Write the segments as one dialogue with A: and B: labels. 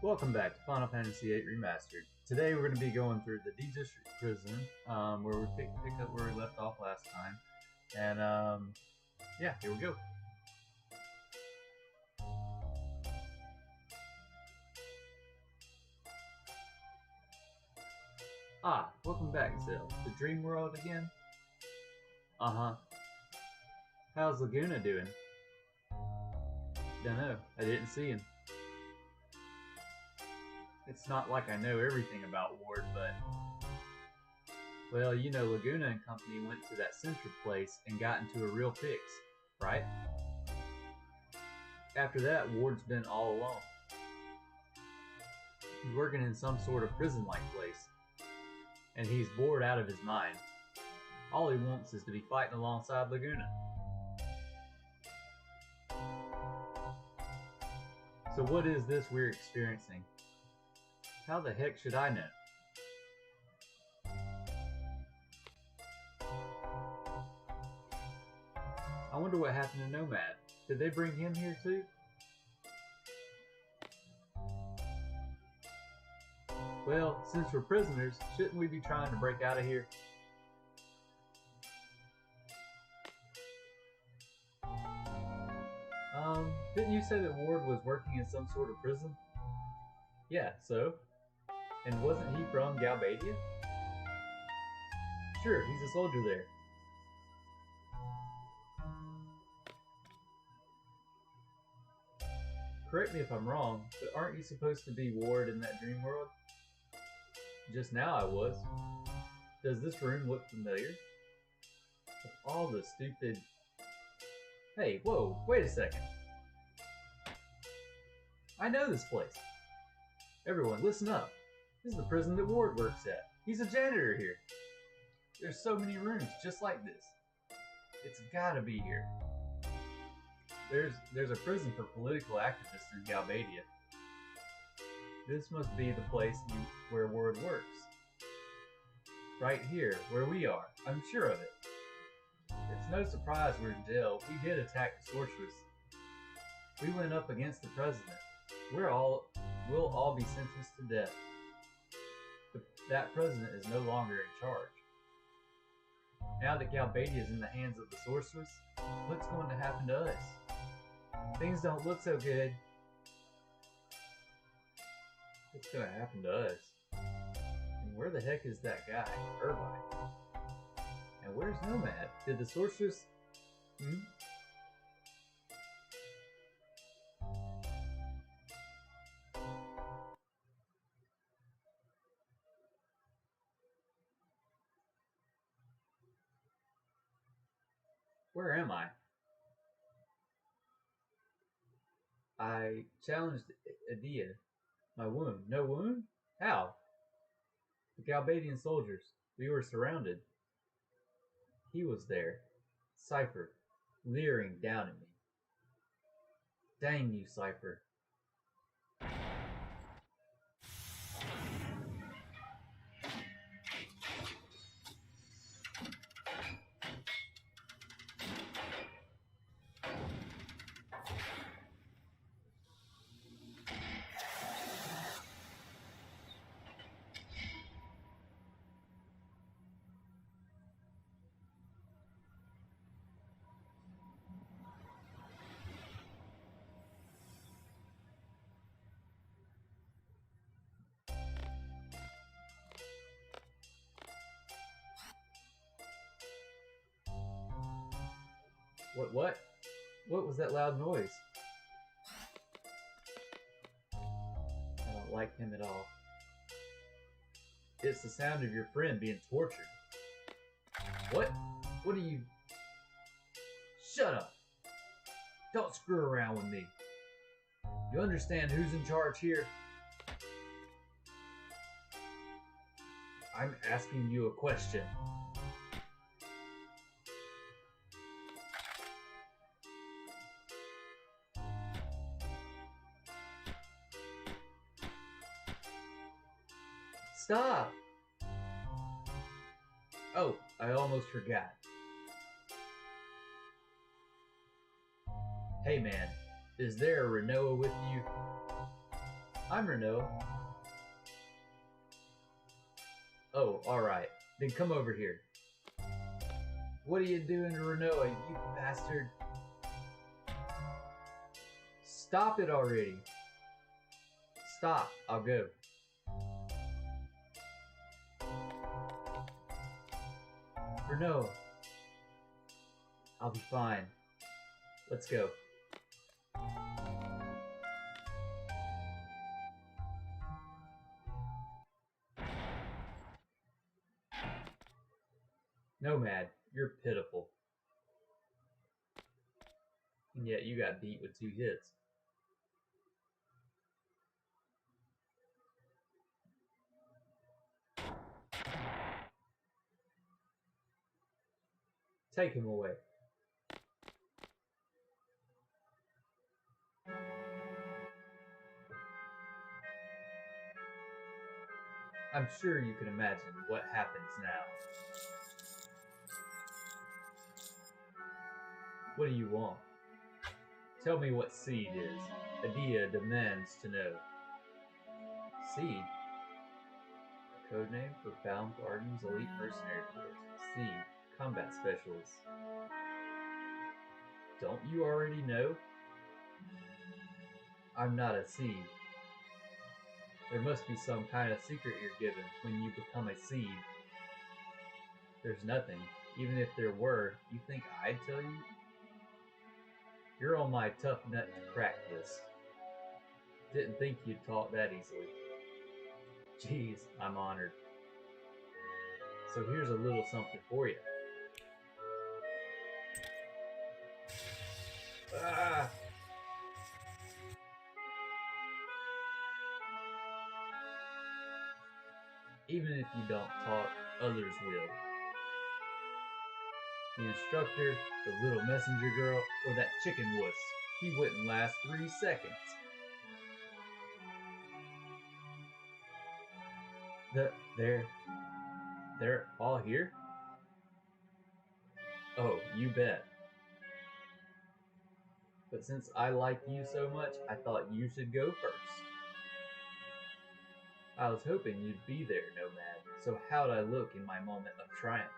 A: Welcome back to Final Fantasy VIII Remastered. Today we're going to be going through the D District Prison, where we pick up where we left off last time. And yeah, here we go. Ah, welcome back, Zell. The Dream World again? Uh-huh. How's Laguna doing? Dunno, I didn't see him. It's not like I know everything about Ward, but... Well, you know, Laguna and company went to that Central place and got into a real fix, right? After that, Ward's been all alone. He's working in some sort of prison-like place, and he's bored out of his mind. All he wants is to be fighting alongside Laguna. So what is this we're experiencing? How the heck should I know? I wonder what happened to Nomad. Did they bring him here too? Well, since we're prisoners, shouldn't we be trying to break out of here? Didn't you say that Ward was working in some sort of prison? Yeah, so? And wasn't he from Galbadia? Sure, he's a soldier there. Correct me if I'm wrong, but aren't you supposed to be Ward in that dream world? Just now I was. Does this room look familiar? With all the stupid... Hey, whoa, wait a second. I know this place. Everyone, listen up. This is the prison that Ward works at. He's a janitor here. There's so many rooms just like this. It's gotta be here. There's a prison for political activists in Galbadia. This must be the place where Ward works. Right here, where we are. I'm sure of it. It's no surprise we're in jail. We did attack the sorceress. We went up against the president. We'll all be sentenced to death. But that president is no longer in charge. Now that Galbadia is in the hands of the sorceress, what's going to happen to us? Things don't look so good. What's going to happen to us? And where the heck is that guy, Irvine? And where's Nomad? Did the sorceress... Where am I? I challenged Adia. My wound. No wound? How? The Galbadian soldiers. We were surrounded. He was there. Cypher. Leering down at me. Dang you, Cypher. What? What was that loud noise? I don't like him at all. It's the sound of your friend being tortured. What? What are you... Shut up! Don't screw around with me. You understand who's in charge here? I'm asking you a question. Stop! Oh, I almost forgot. Hey man, is there a Renoa with you? I'm Renault. Oh, alright. Then come over here. What are you doing to Renault, you bastard? Stop it already. Stop. I'll go. Renault. I'll be fine. Let's go. Nomad, you're pitiful. And yet you got beat with 2 hits. Take him away. I'm sure you can imagine what happens now. What do you want? Tell me what Seed is. Adia demands to know. Seed? A codename for Found Garden's elite mercenary force. Seed, combat specialists. Don't you already know? I'm not a Seed. There must be some kind of secret you're given when you become a Seed. There's nothing. Even if there were, you think I'd tell you? You're on my tough nut to crack list. Didn't think you'd talk that easily. Jeez, I'm honored. So here's a little something for you. Ah! Even if you don't talk, others will. The instructor, the little messenger girl, or that chicken wuss. He wouldn't last 3 seconds. They're all here? Oh, you bet. But since I like you so much, I thought you should go first. I was hoping you'd be there, Nomad, so how'd I look in my moment of triumph?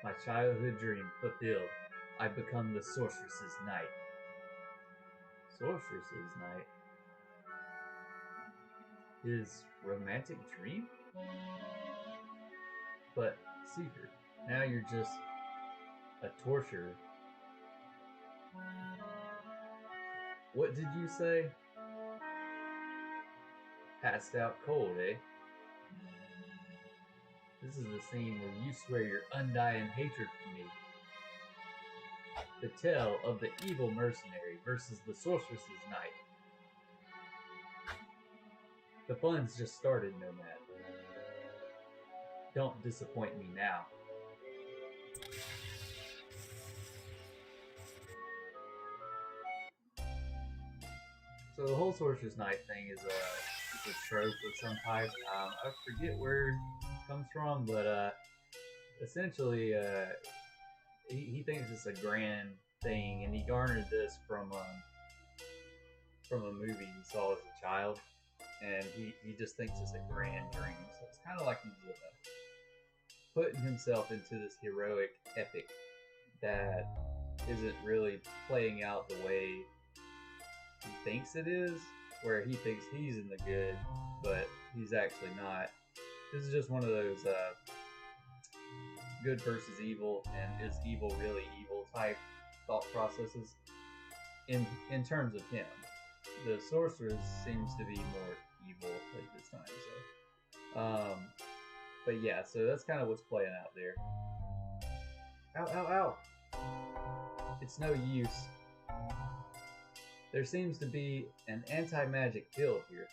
A: My childhood dream fulfilled. I've become the Sorceress's Knight. Sorceress's Knight? His romantic dream? But, Seeker, now you're just a torturer. What did you say? Passed out cold, eh? This is the scene where you swear your undying hatred for me. The tale of the evil mercenary versus the Sorceress's Knight. The fun's just started, Nomad. Don't disappoint me now. So the whole Sorcerer's Knight thing is a trope of some type. I forget where it comes from, but essentially he thinks it's a grand thing, and he garnered this from a movie he saw as a child, and he just thinks it's a grand dream. So it's kind of like he's putting himself into this heroic epic that isn't really playing out the way he thinks it is, where he thinks he's in the good, but he's actually not. This is just one of those good versus evil, and is evil really evil type thought processes in terms of him. The sorceress seems to be more evil at this time, so but yeah, so that's kind of what's playing out there. Ow, ow, ow! It's no use. There seems to be an anti-magic field here.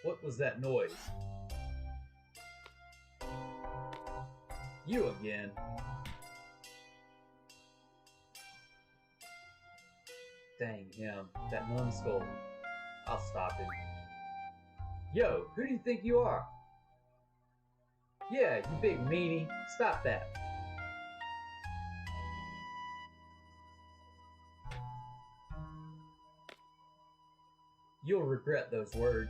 A: What was that noise? You again. Dang him, that numbskull. I'll stop him. Yo, who do you think you are? Yeah, you big meanie. Stop that. You'll regret those words.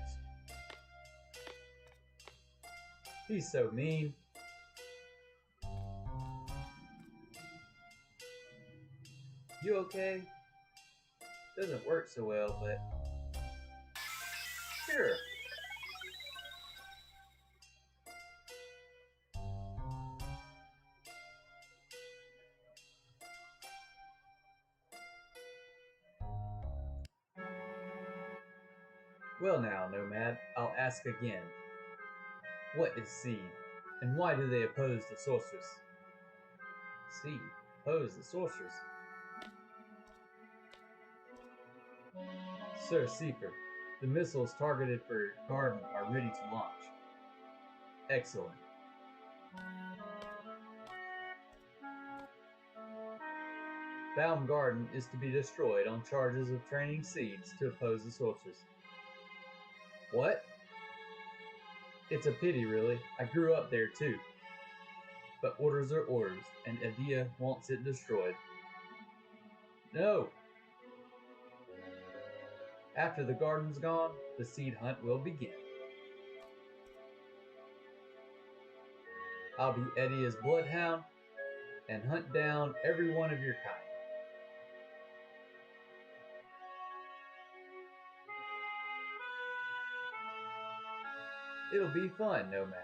A: He's so mean. You okay? Doesn't work so well, but sure. Well now, Nomad, I'll ask again. What is Seed? And why do they oppose the sorceress? Seed oppose the sorceress? Sir Seeker, the missiles targeted for Garden are ready to launch. Excellent. Baum Garden is to be destroyed on charges of training seeds to oppose the sorceress. What? It's a pity, really. I grew up there too. But orders are orders, and Edea wants it destroyed. No! After the garden's gone, the seed hunt will begin. I'll be Edea's bloodhound and hunt down every one of your kind. It'll be fun, Nomad.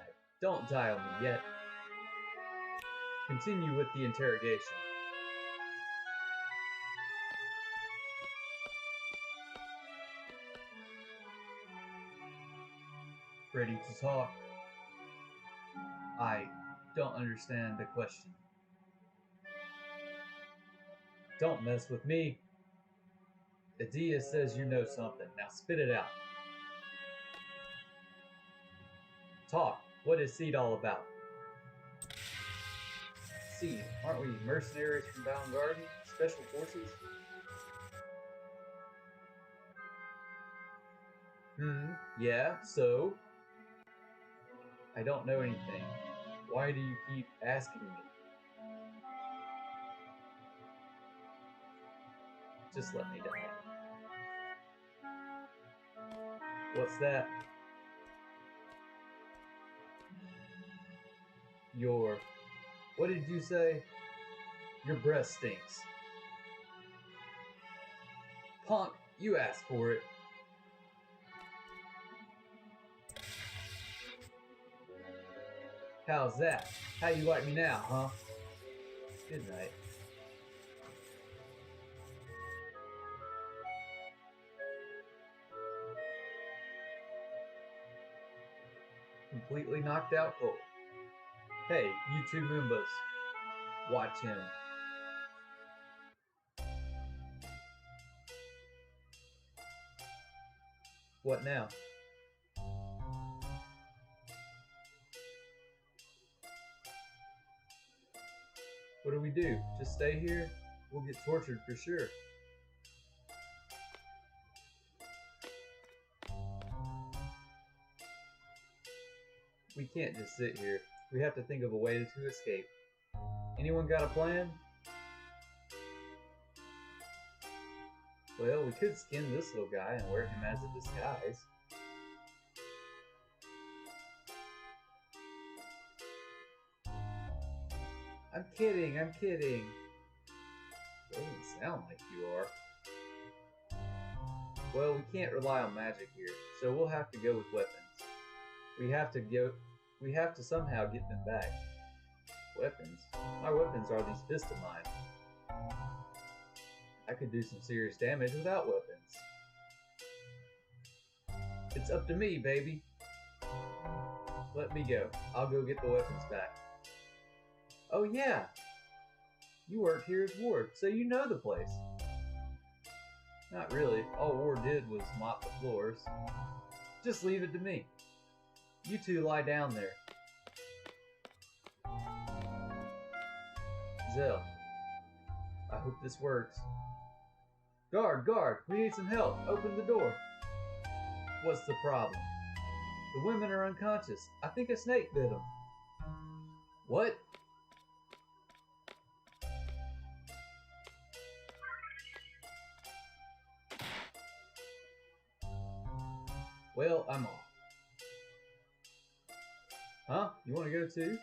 A: Don't die on me yet. Continue with the interrogation. Ready to talk? I don't understand the question. Don't mess with me. Edea says you know something. Now spit it out. Talk. What is Seed all about? Seed, aren't we mercenaries from Bound Garden? Special forces? Yeah, so? I don't know anything. Why do you keep asking me? Just let me die. What's that? What did you say? Your breath stinks. Punk, you asked for it. How's that? How you like me now, huh? Good night. Completely knocked out cold. Hey, you two Moombas. Watch him. What now? What do we do? Just stay here? We'll get tortured for sure. We can't just sit here. We have to think of a way to escape. Anyone got a plan? Well, we could skin this little guy and wear him as a disguise. I'm kidding, I'm kidding. Doesn't sound like you are. Well, we can't rely on magic here, so we'll have to go with weapons. We have to somehow get them back. Weapons? My weapons are these fists of mine. I could do some serious damage without weapons. It's up to me, baby. Let me go. I'll go get the weapons back. Oh yeah! You work here as Ward, so you know the place. Not really. All Ward did was mop the floors. Just leave it to me. You two lie down there. Zell, I hope this works. Guard, guard, we need some help. Open the door. What's the problem? The women are unconscious. I think a snake bit them. What? Well, I'm off. Huh? You want to go too?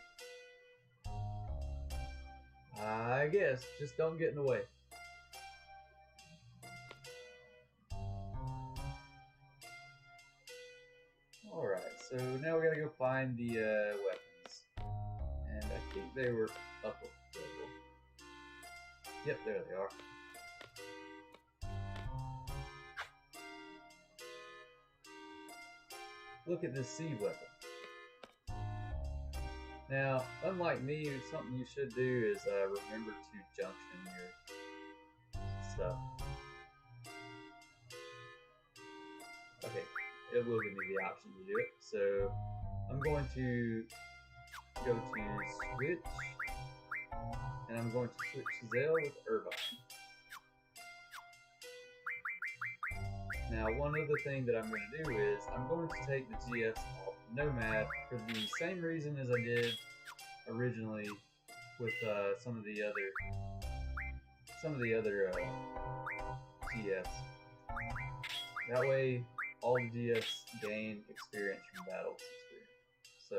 A: I guess. Just don't get in the way. Alright, so now we gotta go find the weapons. And I think they were up a level. Yep, there they are. Look at this seed weapon. Now, unlike me, something you should do is remember to junction your stuff. Okay, it will give me the option to do it. So I'm going to go to switch, and I'm going to switch Zale with Irvine. Now, one other thing that I'm going to do is I'm going to take the GS off Nomad for the same reason as I did originally with some of the other GS. That way, all the GS gain experience from battles experience. So.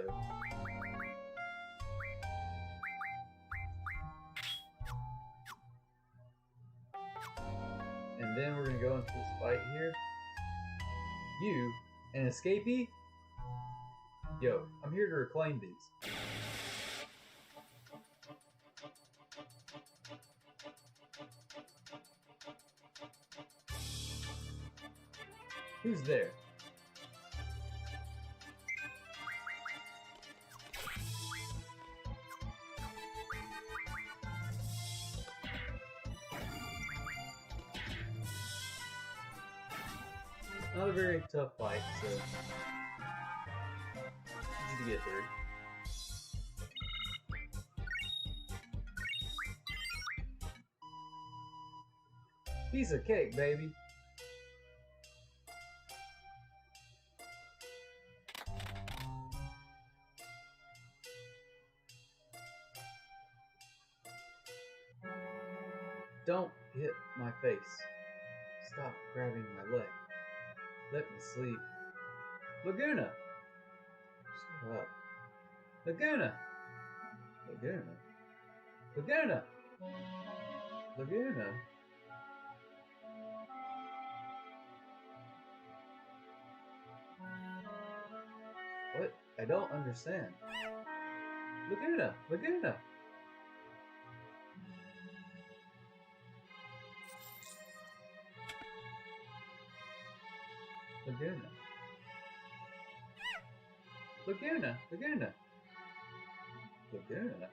A: And then we're going to go into this fight here. You, an escapee? Yo, I'm here to reclaim these. Who's there? Not a very tough fight, so easy to get through. Piece of cake, baby. Don't hit my face. Stop grabbing my leg. Let me sleep. Laguna! Shut up. Laguna! Laguna? Laguna! Laguna? What? I don't understand. Laguna! Laguna! Laguna. Laguna. Laguna. Laguna.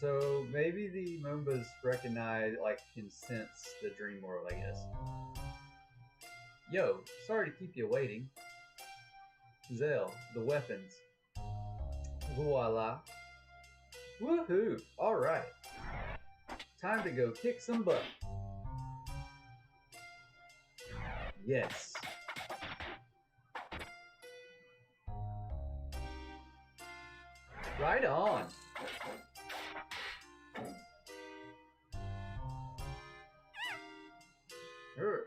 A: So maybe the Moombas recognize, like, can sense the dream world, I guess. Yo, sorry to keep you waiting. Zale, the weapons. Voila. Woohoo! Alright. Time to go kick some butt. Yes. Right on. Sure.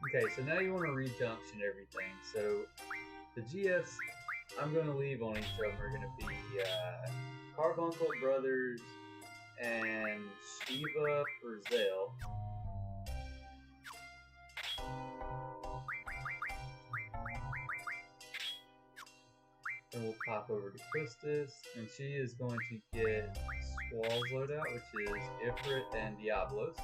A: Okay, so now you want to rejunction everything. So the GS I'm going to leave on each of them are going to be Carbuncle Brothers and Shiva for Zale. Then we'll pop over to Christus, and she is going to get Squall's loadout, which is Ifrit and Diablos.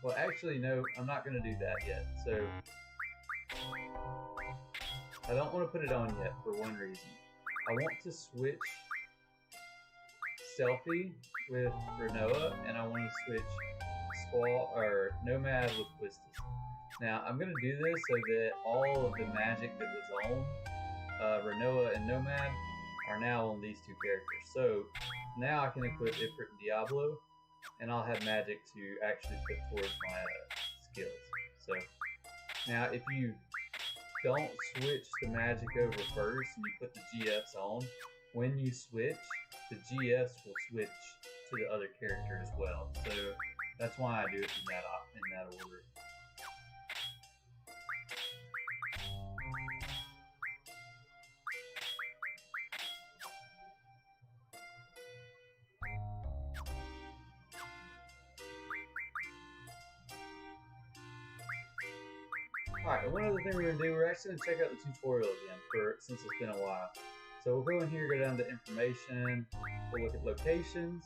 A: Well, actually, no, I'm not going to do that yet. So, I don't want to put it on yet for one reason. I want to switch Selfie with Renoa, and I want to switch Squall or Nomad with Quistis. Now, I'm going to do this so that all of the magic that was on Renoa and Nomad are now on these two characters. So, Now I can equip Ifrit and Diablo, and I'll have magic to actually put towards my skills. So now if you don't switch the magic over first and you put the GFs on, when you switch, the GFs will switch to the other character as well. So that's why I do it in that order. Alright, one other thing we're going to do, we're actually going to check out the tutorial again, since it's been a while. So we'll go in here, go down to information, we'll look at locations.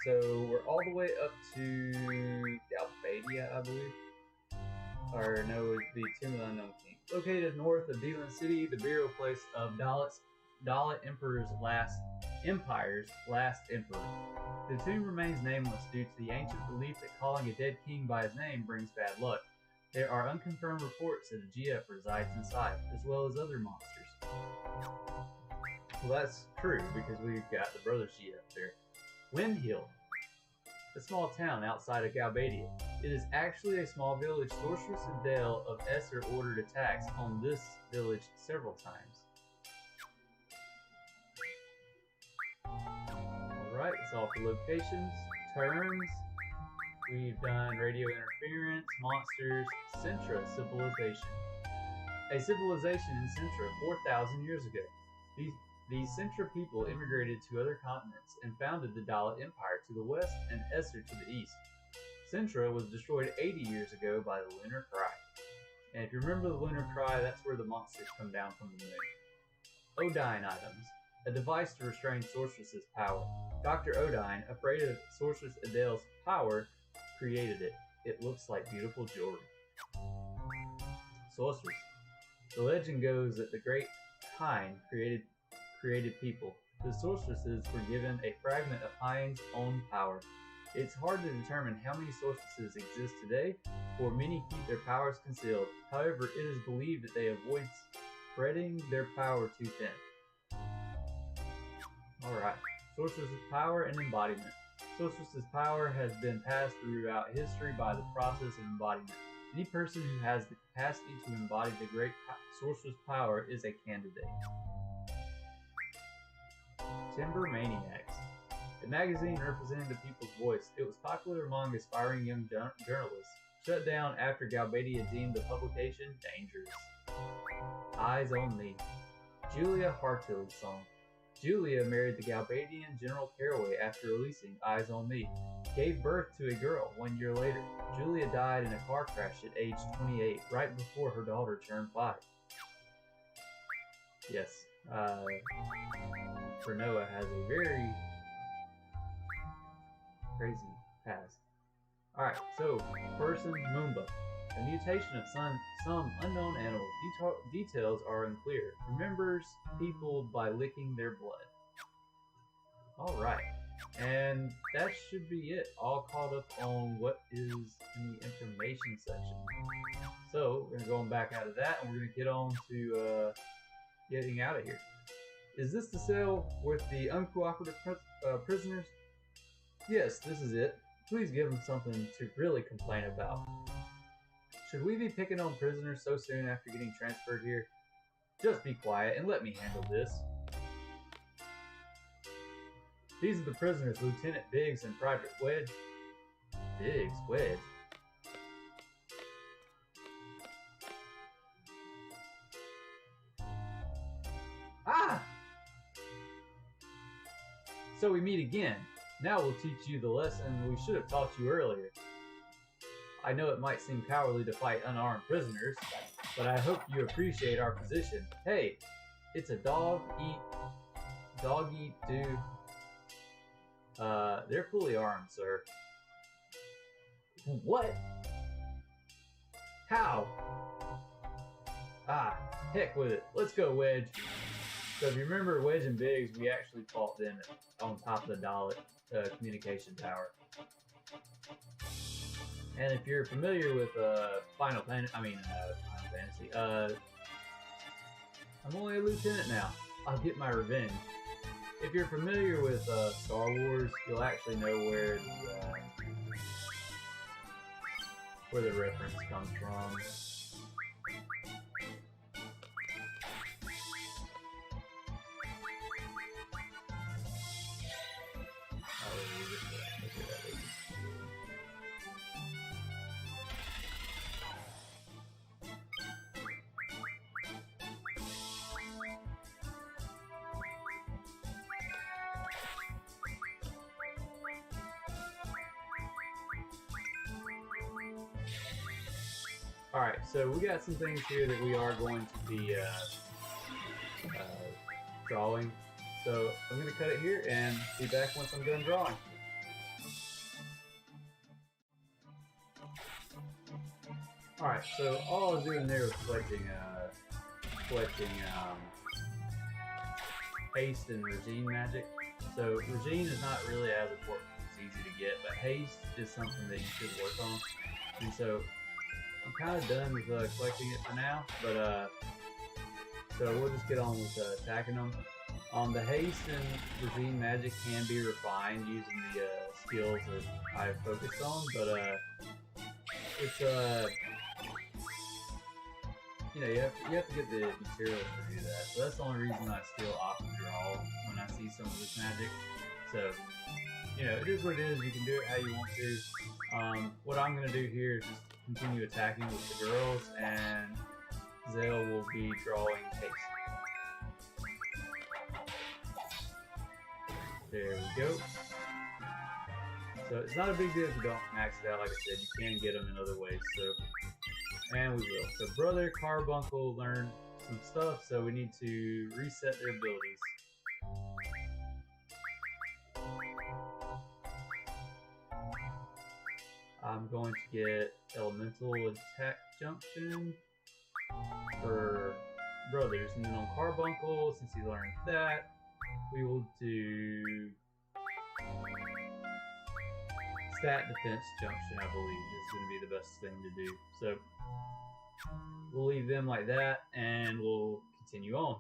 A: So we're all the way up to Galbadia, I believe. Or no, it would be Tomb of the Unknown King. Located north of Dealand City, the burial place of Dalit Empire's last emperor. The tomb remains nameless due to the ancient belief that calling a dead king by his name brings bad luck. There are unconfirmed reports that a GF resides inside, as well as other monsters. Well, that's true, because we've got the Brothers GF there. Windhill, a small town outside of Galbadia. It is actually a small village. Sorceress Adele of Esser ordered attacks on this village several times. Alright, that's all for locations. Terms. We've done radio interference, monsters, Sintra civilization. A civilization in Sintra 4,000 years ago. These Sintra people immigrated to other continents and founded the Dalit Empire to the west and Esser to the east. Sintra was destroyed 80 years ago by the Lunar Cry. And if you remember the Lunar Cry, that's where the monsters come down from the moon. Odine items. A device to restrain Sorceress's power. Dr. Odine, afraid of Sorceress Adele's power, created it. It looks like beautiful jewelry. Sorceress. The legend goes that the Great Hine created people. The sorceresses were given a fragment of Hine's own power. It's hard to determine how many sorceresses exist today, for many keep their powers concealed. However, it is believed that they avoid spreading their power too thin. Alright, sorceress's power and embodiment. Sorceress's power has been passed throughout history by the process of embodiment. Any person who has the capacity to embody the great sorceress power is a candidate. Timber Maniacs. A magazine representing the people's voice. It was popular among aspiring young journalists. Shut down after Galbadia deemed the publication dangerous. Eyes on Me. Julia Hartill's song. Julia married the Galbadian General Caraway after releasing Eyes on Me. Gave birth to a girl 1 year later. Julia died in a car crash at age 28, right before her daughter turned 5. Yes, Noah has a very crazy past. Alright, so, person Moomba. A mutation of some unknown animal. Details are unclear. Remembers people by licking their blood. Alright, and that should be it. All caught up on what is in the information section. So, we're going back out of that, and we're going to get on to getting out of here. Is this the cell with the uncooperative prisoners? Yes, this is it. Please give them something to really complain about. Should we be picking on prisoners so soon after getting transferred here? Just be quiet and let me handle this. These are the prisoners, Lieutenant Biggs and Private Wedge. Biggs? Wedge? Ah! So we meet again. Now we'll teach you the lesson we should have taught you earlier. I know it might seem cowardly to fight unarmed prisoners, but I hope you appreciate our position. Hey, it's a dog eat do. They're fully armed, sir. What? How? Ah, heck with it. Let's go, Wedge. So if you remember Wedge and Biggs, we actually fought them on top of the Dalit communication tower. And if you're familiar with Final Fantasy, I'm only a lieutenant now. I'll get my revenge. if you're familiar with Star Wars, you'll actually know where the reference comes from. Alright, so we got some things here that we are going to be drawing. So I'm going to cut it here and be back once I'm done drawing. Alright, so all I was doing there was collecting haste and regine magic. So regine is not really as important, it's easy to get, but haste is something that you should work on. And so I'm kind of done with collecting it for now, but so we'll just get on with attacking them. The haste and regine magic can be refined using the skills that I've focused on, but it's you know, you have to get the materials to do that. So that's the only reason I still opt to draw when I see some of this magic. So, you know, it is what it is. You can do it how you want to. What I'm going to do here is just continue attacking with the girls, and Zale will be drawing haste. There we go. So it's not a big deal if you don't max it out. Like I said, you can get them in other ways. So, and we will. So Brother Carbuncle learned some stuff, so we need to reset their abilities. I'm going to get Elemental Attack Junction for Brothers, and then on Carbuncle, since he learned that, we will do Stat Defense Junction, I believe, is going to be the best thing to do. So we'll leave them like that, and we'll continue on.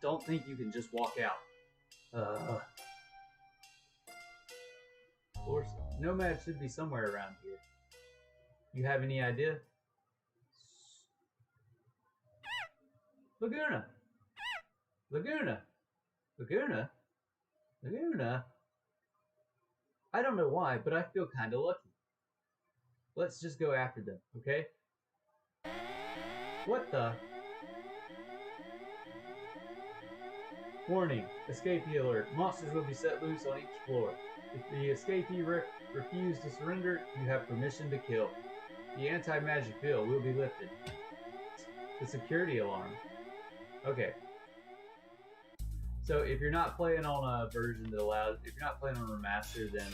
A: Don't think you can just walk out. Of course, Nomad should be somewhere around here. You have any idea? Laguna! Laguna! Laguna? Laguna? I don't know why, but I feel kinda lucky. Let's just go after them, okay? What the? Warning, escapee alert. Monsters will be set loose on each floor. If the escapee refuse to surrender, you have permission to kill. The anti-magic bill will be lifted. The security alarm. Okay. So if you're not playing on a version that allows, if you're not playing on remaster, then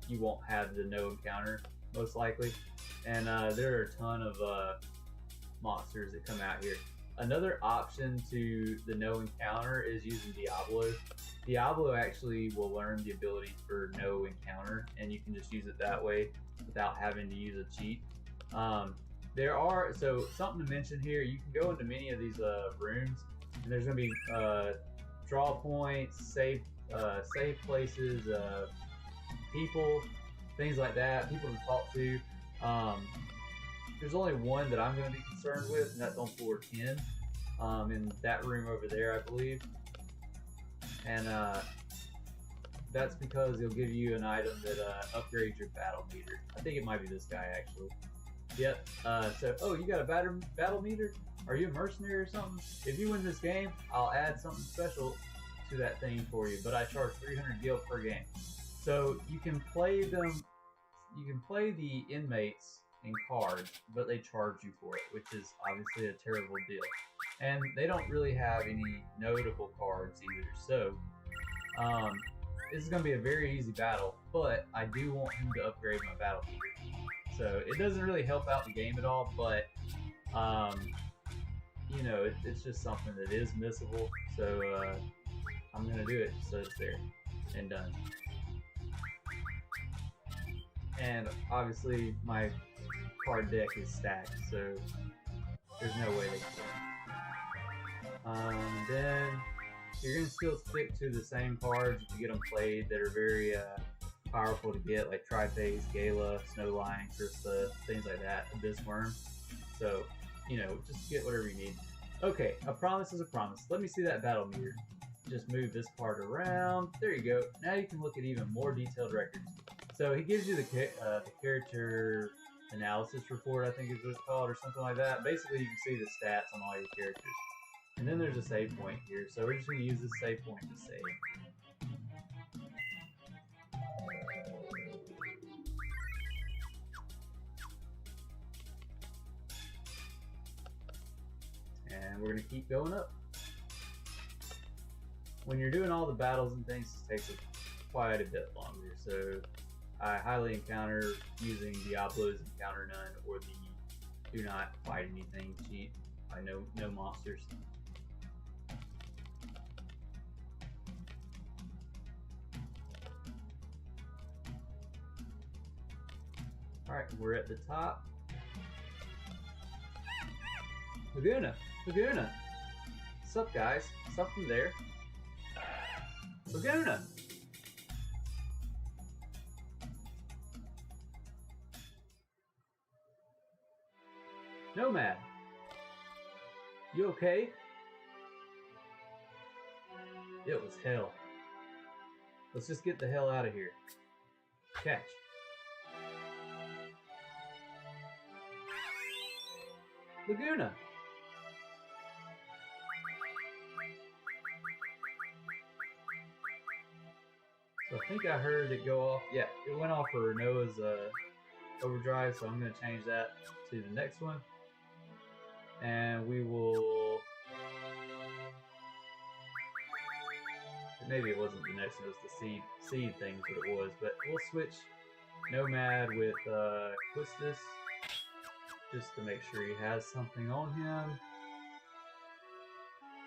A: you won't have the no encounter, most likely. And there are a ton of monsters that come out here. Another option to the no encounter is using Diablo. Diablo actually will learn the ability for no encounter, and you can just use it that way without having to use a cheat. So something to mention here, you can go into many of these rooms, and there's going to be draw points, save places, people, things like that, people to talk to. There's only one that I'm going to be concerned with, and that's on floor 10, in that room over there, I believe. And that's because he'll give you an item that upgrades your battle meter. I think it might be this guy, actually. Yep. Oh, you got a battle meter? Are you a mercenary or something? If you win this game, I'll add something special to that thing for you, but I charge 300 gil per game. So you can play them, you can play the inmates in cards, but they charge you for it, which is obviously a terrible deal. And they don't really have any notable cards either, so this is going to be a very easy battle, but I do want him to upgrade my battle meter. So it doesn't really help out the game at all, but you know, it's just something that is missable, so I'm going to do it so it's there and done. And obviously my card deck is stacked, so there's no way they can. Then you're gonna still stick to the same cards if you get them played that are very powerful to get, like Triphase, Gala, Snowline, Krista, things like that, Abyss Worm. So, you know, just get whatever you need. Okay, a promise is a promise. Let me see that battle meter. Just move this part around. There you go. Now you can look at even more detailed records. So he gives you the character analysis report, I think is what it's called, or something like that. Basically, you can see the stats on all your characters. And then there's a save point here, so we're just going to use this save point to save. And we're going to keep going up. When you're doing all the battles and things, it takes quite a bit longer, so I highly encounter using Diablo's Encounter None or the Do Not Fight Anything cheat. I know no monsters. Alright, we're at the top. Laguna! Laguna! What's up, guys? Something there. Laguna! Nomad! You okay? It was hell. Let's just get the hell out of here. Catch. Laguna! So I think I heard it go off. Yeah, it went off for Noah's overdrive, so I'm going to change that to the next one. And we will... Maybe it wasn't the next one, it was the seed things what it was, but we'll switch Nomad with Quistis, just to make sure he has something on him.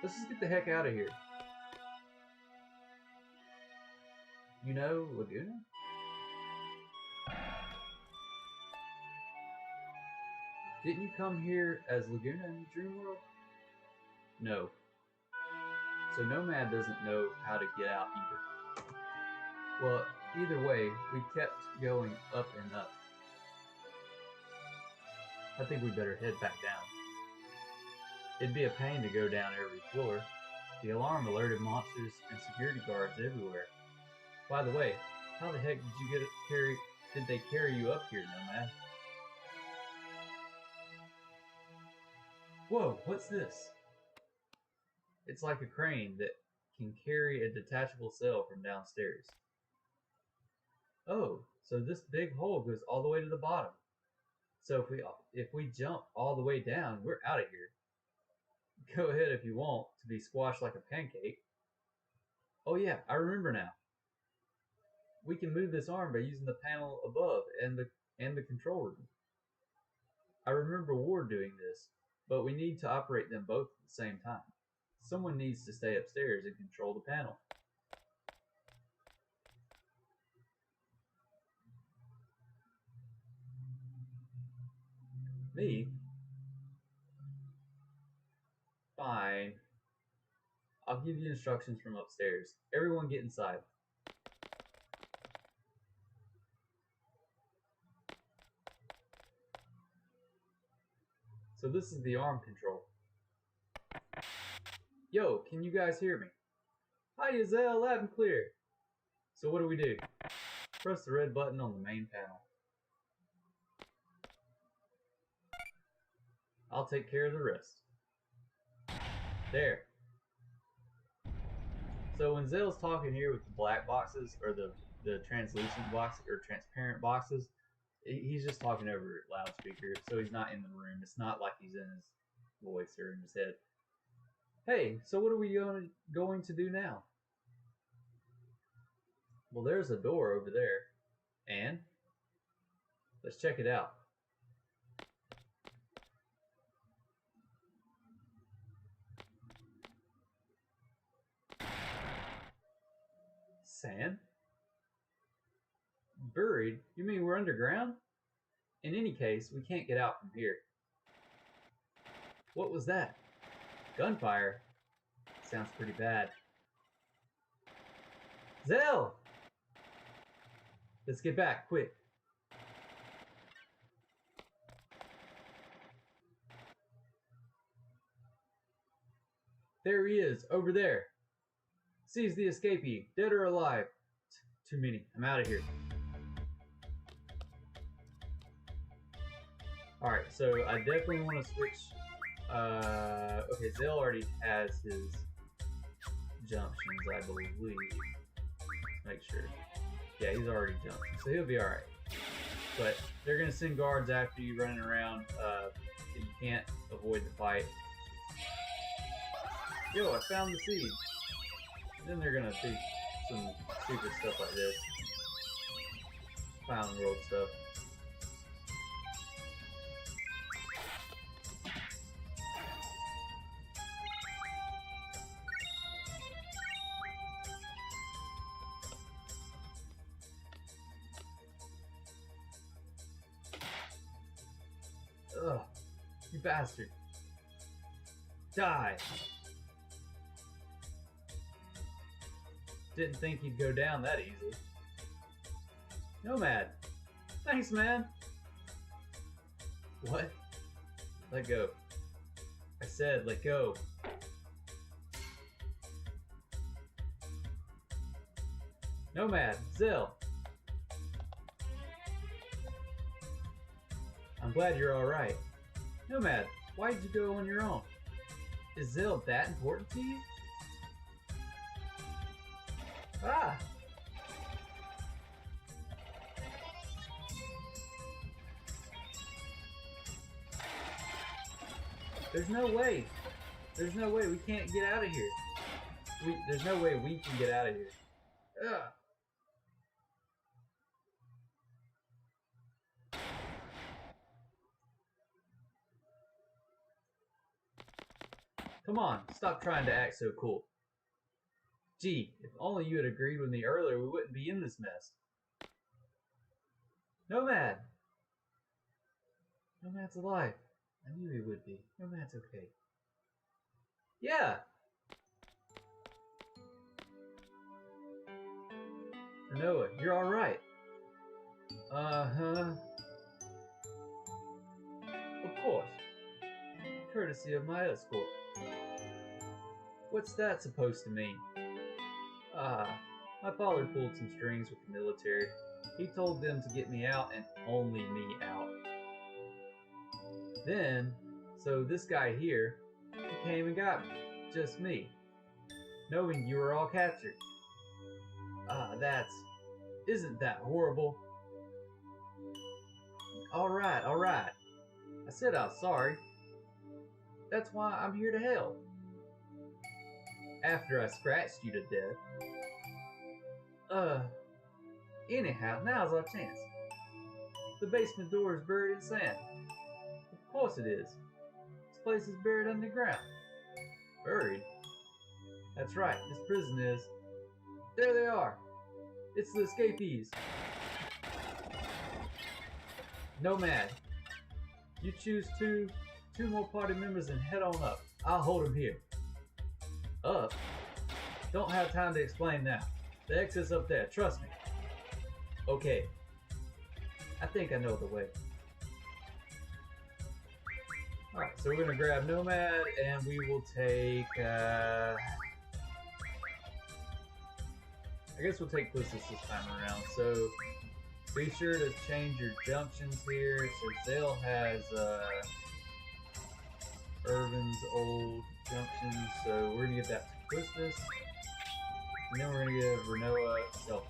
A: Let's just get the heck out of here. You know Laguna? Didn't you come here as Laguna in the Dream World? No. So Nomad doesn't know how to get out either. Well, either way, we kept going up and up. I think we better head back down. It'd be a pain to go down every floor. The alarm alerted monsters and security guards everywhere. By the way, how the heck did they carry you up here, Nomad? Whoa, what's this? It's like a crane that can carry a detachable cell from downstairs. Oh, so this big hole goes all the way to the bottom. So if we jump all the way down, we're out of here. Go ahead if you want to be squashed like a pancake. Oh yeah, I remember now. We can move this arm by using the panel above and the control room. I remember Ward doing this, but we need to operate them both at the same time. Someone needs to stay upstairs and control the panel. Me? Fine. I'll give you instructions from upstairs. Everyone get inside. So this is the arm control. Yo, can you guys hear me? Hi, Yazel, loud and clear. So what do? Press the red button on the main panel. I'll take care of the rest. There. So when Zell's talking here with the black boxes, or the translucent box, or transparent boxes, he's just talking over loudspeaker, so he's not in the room. It's not like he's in his voice or in his head. Hey, so what are we going to do now? Well, there's a door over there. And? Let's check it out. Sand? Buried? You mean we're underground? In any case, we can't get out from here. What was that? Gunfire? Sounds pretty bad. Zell! Let's get back, quick. There he is, over there. Seize the escapee, dead or alive. Too many. I'm out of here. Alright, so I definitely want to switch. Okay, Zell already has his junctions, I believe. Let's make sure. Yeah, he's already jumped, so he'll be alright. But they're going to send guards after you running around. You can't avoid the fight. Yo, I found the seed. And then they're gonna do some stupid stuff like this. Found world stuff. Ugh, you bastard. Die. Didn't think he'd go down that easily. Nomad. Thanks, man. What? Let go. I said let go. Nomad. Zell. I'm glad you're alright. Nomad, why did you go on your own? Is Zell that important to you? Ah! There's no way. There's no way we can't get out of here. There's no way we can get out of here. Ugh. Come on, stop trying to act so cool. Gee, if only you had agreed with me earlier, we wouldn't be in this mess. Nomad! Nomad's alive. I knew he would be. Nomad's okay. Yeah! Noah, you're alright. Uh-huh. Of course. Courtesy of my escort. What's that supposed to mean? My father pulled some strings with the military. He told them to get me out and only me out. Then, so this guy here, he came and got me. Just me. Knowing you were all captured. Isn't that horrible? Alright. I said I was sorry. That's why I'm here to help. After I scratched you to death. Anyhow, now's our chance. The basement door is buried in sand. Of course it is. This place is buried underground. Buried? That's right, this prison is. There they are. It's the escapees. Nomad. You choose two more party members and head on up. I'll hold them here. Up? Don't have time to explain now. The exit's up there, trust me. Okay. I think I know the way. Alright, so we're gonna grab Nomad and we will take I guess we'll take Pusis this time around. So be sure to change your junctions here. So Zell has Irvin's old junctions, so we're gonna give that to Pusis. And then we're gonna give Rinoa Self.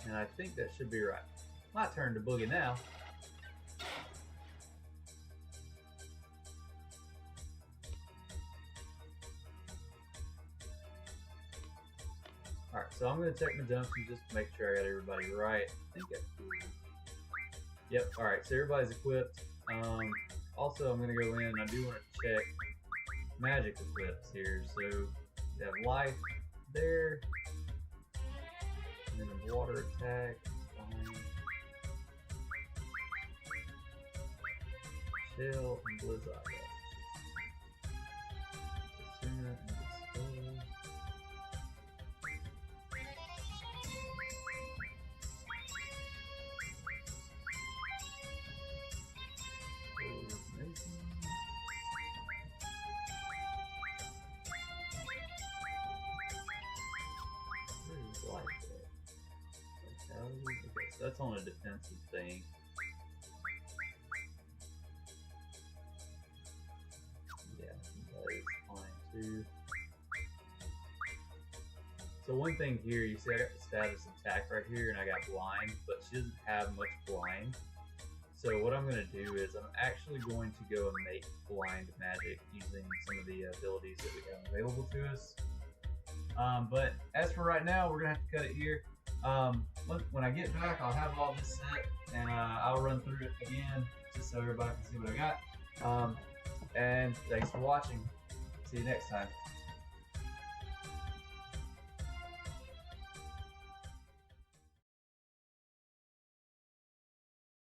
A: And I think that should be right. My turn to boogie now. Alright, so I'm going to check my junction just to make sure I got everybody right. I think yep, alright, so everybody's equipped. Also, I'm going to go in and I do want to check magic equips here. So, you have life there. And then water attack. Fine. Chill and Blizzaga. Suna and Dispel. Okay, so that's on a defensive thing. Yeah, that is fine too. So one thing here, you see I got the status attack right here and I got blind, but she doesn't have much blind. So what I'm going to do is I'm actually going to go and make blind magic using some of the abilities that we have available to us. But as for right now, we're going to have to cut it here. When I get back, I'll have all this set and I'll run through it again just so everybody can see what I got. And thanks for watching. See you next time.